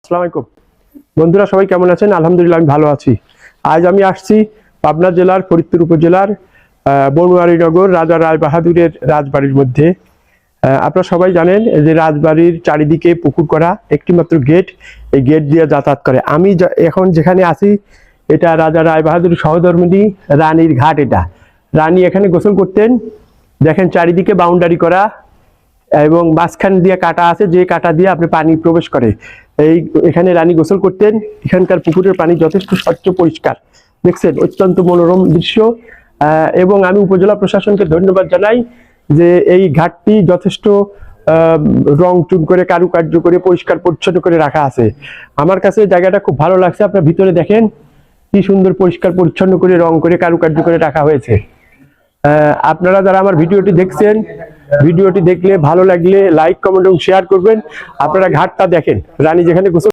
আসসালামু আলাইকুম বন্ধুরা, সবাই কেমন আছেন? আলহামদুলিল্লাহ আমি ভালো আছি। আজ আমি আসছি পাবনা জেলার ফরিদপুর উপজেলার বনোয়ারীনগর রাজা রায়বাহাদুরের রাজবাড়ির মধ্যে। আপনারা সবাই জানেন যে রাজবাড়ির চারিদিকে পুকুর করা, একটি মাত্র গেট, এই গেট দিয়ে যাতায়াত করে। আমি এখন যেখানে আছি এটা রাজা রায়বাহাদুর সহধর্মিণী রানীর ঘাট। এটা রানী এখানে গোসল করতেন। দেখেন চারিদিকে বাউন্ডারি করা এবং মাঝখান দিয়ে কাটা আছে, যে কাটা দিয়ে আপনি পানি প্রবেশ করে। এখানে রানী গোসল করতেন। এখানকার পুকুরের পানি যথেষ্ট স্বচ্ছ পরিষ্কার, দেখছেন, অত্যন্ত মনোরম দৃশ্য। এবং আমি উপজেলা প্রশাসনকে ধন্যবাদ জানাই যে এই ঘাটটি যথেষ্ট রং চুন করে, কারুকার্য করে, পরিষ্কার পরিচ্ছন্ন করে রাখা আছে। আমার কাছে জায়গাটা খুব ভালো লাগছে। আপনার ভিতরে দেখেন কি সুন্দর পরিষ্কার পরিচ্ছন্ন করে, রং করে, কারুকার্য করে রাখা হয়েছে। আপনারা যারা আমার ভিডিওটি দেখছেন, ভিডিওটি দেখলে ভালো লাগলে লাইক, কমেন্ট এবং শেয়ার করবেন। আপনারা ঘাটটা দেখেন, রানী যেখানে গোসল